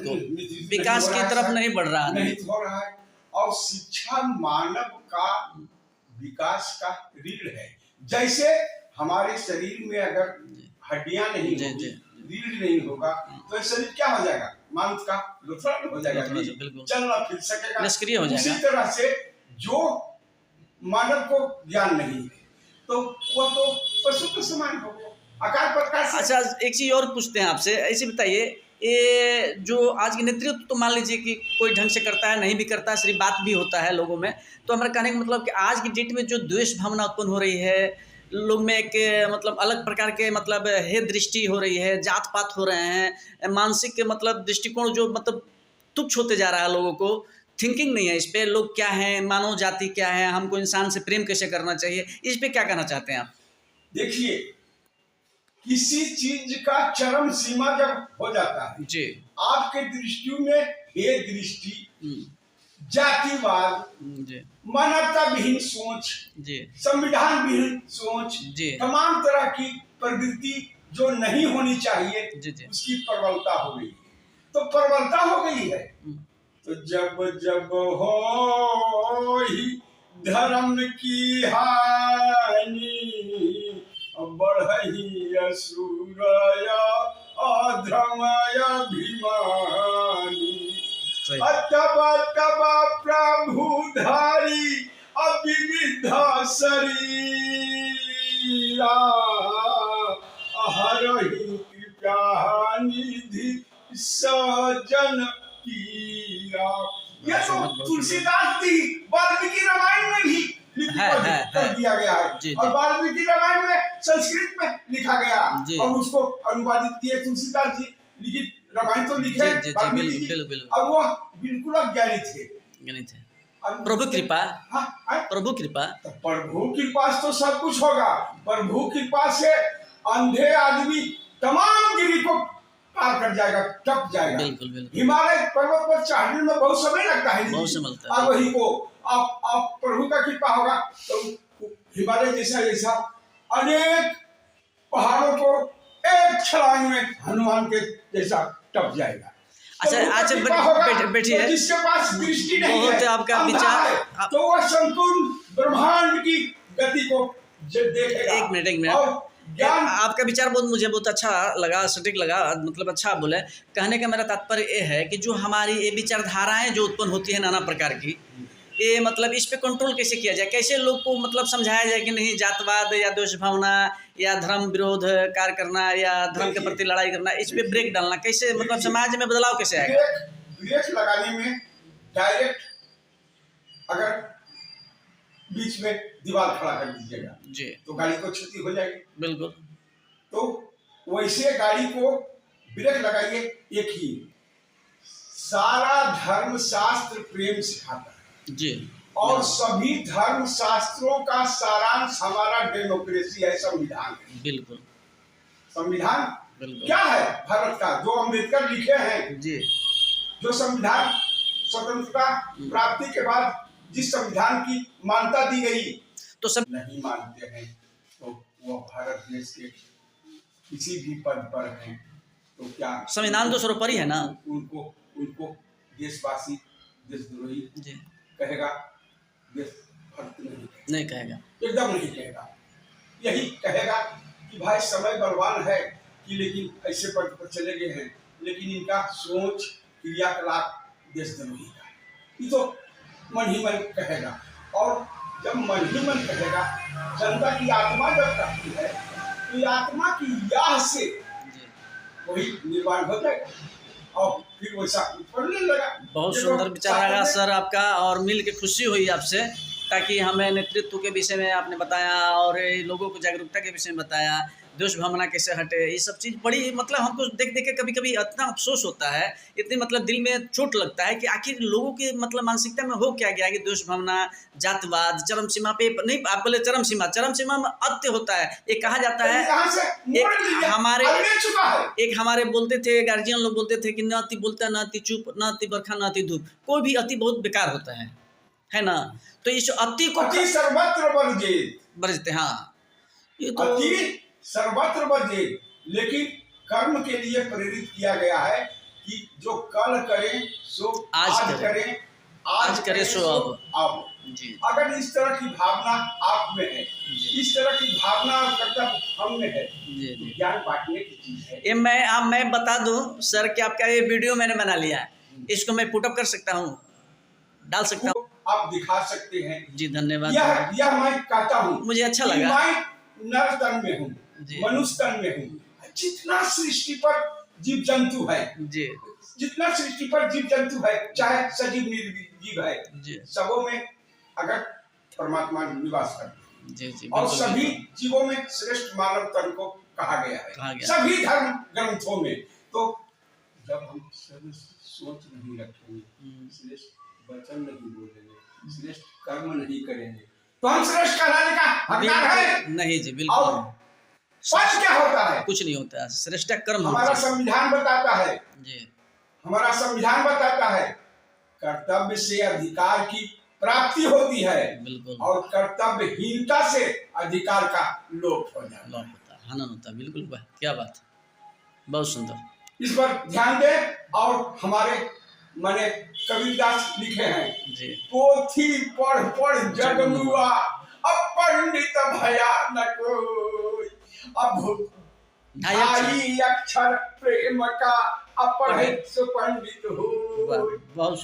को, विकास की तरफ नहीं बढ़ रहा है, नहीं हो रहा है। और शिक्षा मानव का विकास का रीढ़ है। जैसे हमारे शरीर में अगर हड्डियां नहीं होगी, रीढ़ नहीं होगा, तो शरीर क्या हो जाएगा? मांस का लुथड़ा हो जाएगा, चलना फिर सकेगा, निष्क्रिय हो जाएगा। उसी तरह से जो मानव को ज्ञान नहीं है तो वो तो पशु के समान हो गया, आकार प्रकार से। अच्छा, एक चीज और पूछते हैं आपसे, ऐसे बताइए, ये जो आज के नेतृत्व तो मान लीजिए कि कोई ढंग से करता है, नहीं भी करता है, सिर्फ बात भी होता है लोगों में, तो हमारा कहने का मतलब कि आज की डेट में जो द्वेष भावना उत्पन्न हो रही है, लोग में एक मतलब अलग प्रकार के मतलब हे दृष्टि हो रही है, जात पात हो रहे हैं, मानसिक मतलब दृष्टिकोण जो मतलब तुच्छ होते जा रहा है, लोगों को थिंकिंग नहीं है इस पे, लोग क्या हैं, मानव जाति क्या है, हमको इंसान से प्रेम कैसे करना चाहिए, इस पे क्या कहना चाहते हैं आप? देखिए, किसी चीज का चरम सीमा जब हो जाता है जी, आपके दृष्टि में हे दृष्टि, जातिवाद, मानवता विहीन सोच, संविधान विहीन सोच, तमाम तरह की प्रवृत्ति जो नहीं होनी चाहिए, उसकी प्रबलता हो गई है। तो प्रबलता हो गई है, तो जब जब हो ही धर्म की हानि, बढ़ही असुरया अधर्मया अभिमानी, तब तब प्रभुधारी अविविध शरीरा, हरहि कृपा निधि सजन पीरा। ये तो तुलसीदास जी वाल्मीकि रामायण में भी लिपिबद्ध कर दिया गया है, और वाल्मीकि रामायण में संस्कृत में लिखा गया, और उसको अनुवादित किए तुलसीदास जी। लिखित रामायण तो लिखे वाल्मीकि जी, और वो बिल्कुल अज्ञानी थे। प्रभु कृपा, प्रभु कृपा, प्रभु कृपा से तो सब कुछ होगा। प्रभु कृपा से अंधे आदमी तमाम गिरी को पार कर जाएगा, टप जाएगा। हिमालय पर्वत पर चढ़ने में बहुत समय लगता है, और वही को आप प्रभु का कृपा होगा तो हिमालय जैसा अनेक पहाड़ों को एक छलांग में हनुमान के जैसा टप जाएगा। अच्छा, अच्छा, बैठिए, जिसके पास दृष्टि नहीं है, आपका विचार, तो वह संपूर्ण ब्रह्मांड की गति को देखेगा। एक मिनट, आपका विचार मुझे बहुत अच्छा लगा, सटीक लगा, मतलब अच्छा बोले। कहने का मेरा तात्पर्य ये है कि जो हमारी ये विचारधाराएं जो उत्पन्न होती है नाना प्रकार की, ये मतलब इस पे कंट्रोल कैसे किया जाए, कैसे लोग को मतलब समझाया जाए कि नहीं जातवाद या द्वेष भावना या धर्म विरोध कार्य करना या धर्म के प्रति लड़ाई करना, इस पे ब्रेक डालना कैसे, मतलब समाज में बदलाव कैसे आएगा? ब्रेक लगाने में डायरेक्ट अगर बीच में दीवार खड़ा कर दीजिएगा जी, तो गाड़ी को क्षति हो जाएगी। बिल्कुल। तो वैसे गाड़ी को ब्रेक लगाइए। एक ही सारा धर्म शास्त्र प्रेम सिखाता है जी, और सभी धर्म शास्त्रों का सारांश हमारा डेमोक्रेसी है, संविधान है। बिल्कुल। संविधान क्या है भारत का, जो अम्बेडकर लिखे हैं जी, जो संविधान स्वतंत्रता प्राप्ति के बाद जिस संविधान की मान्यता दी गई, तो सब नहीं मानते हैं, तो वो भारत देश के किसी भी पद पर हैं, तो क्या संविधान तो सर्वोपरि है ना, उनको देशवासी देशद्रोही कहेगा, देशभक्त नहीं कहेगा, एकदम नहीं कहेगा। यही कहेगा कि भाई समय बलवान है कि लेकिन ऐसे पद पर चले गए हैं, लेकिन इनका सोच क्रियाकलाप देशद्रोही का, ये तो मन ही मन कहेगा। और जब मन ही मन कहेगा, जनता की आत्मा जब कहती है, तो आत्मा की याह से वही निर्माण हो जाएगा और फिर वैसा पढ़ने लगा। बहुत सुंदर विचार रहा सर आपका, और मिल के खुशी हुई आपसे, ताकि हमें नेतृत्व के विषय में आपने बताया और लोगों को जागरूकता के विषय में बताया, द्वेष भावना कैसे हटे, ये सब चीज़ बड़ी मतलब हमको देख देख के कभी कभी इतना अफसोस होता है, इतनी मतलब दिल में चोट लगता है कि आखिर लोगों के मतलब मानसिकता में हो क्या गया कि द्वेष भावना, जातवाद चरम सीमा पे नहीं, आप बोले चरम सीमा में अत्य होता है। ये कहा जाता है, एक हमारे बोलते थे गार्जियन लोग बोलते थे कि न अति बोलता न अति चुप, न अति बरखा न अति धूप, कोई भी अति बहुत बेकार होता है ना। तो इस अति को सर्वत्र बरजते, हाँ, ये तो सर्वत्र बजे, लेकिन कर्म के लिए प्रेरित किया गया है कि जो कल करें सो आज करें, आज करें सो अब। जी अगर इस तरह की भावना आप में है, जी इस तरह की भावना और कर्तव्य हम में है, जी तो जी। ज्ञान बांटने की चीज है। ये मैं बता दूं सर कि आपका ये वीडियो मैंने बना लिया है, इसको मैं पुटअप कर सकता हूँ, डाल सकता हूँ। आप दिखा सकते हैं। जी धन्यवाद। यह मैं कहता हूँ, मुझे अच्छा कि लगा। मैं नर तन में हूँ, जी। मनुष्य तन में हूँ। जितना सृष्टि पर जीव जंतु है, जी जितना सृष्टि पर जीव जंतु है, चाहे सजीव निर्जीव है, जी सबों में अगर परमात्मा निवास करते हैं। जी जी और बिल्कुल सभी बिल्कुल। जीवों में श्रेष्ठ मानव तन को कहा गया कहा है, गया। सभी धर्म ग्रंथों में। तो जब हम सोच नहीं रखेंगे, श्रेष्ठ वचन नहीं बोलेंगे, श्रेष्ठ कर्म नहीं करेंगे, तो हम श्रेष्ठ कहलाने का हकदार है नहीं जी बिल्कुल और नहीं। फल क्या होता है? कुछ नहीं होता है, श्रेष्ठ कर्म हमारा संविधान बताता है, जी हमारा संविधान बताता है, कर्तव्य से अधिकार की प्राप्ति होती है बिल्कुल, और कर्तव्यहीनता से अधिकार का लोप हो जाता है, लोप होता है, हनन होता है। बिल्कुल वाह, क्या बात, बहुत सुंदर। इस पर ध्यान दें। और हमारे माने कबीरदास लिखे हैं, जी पोथी पढ़ पढ़ जगमुआ, अब पंडित भया न कोई, अब ढाई अक्षर प्रेम का, अब पढ़े सो पंडित हो। बहुत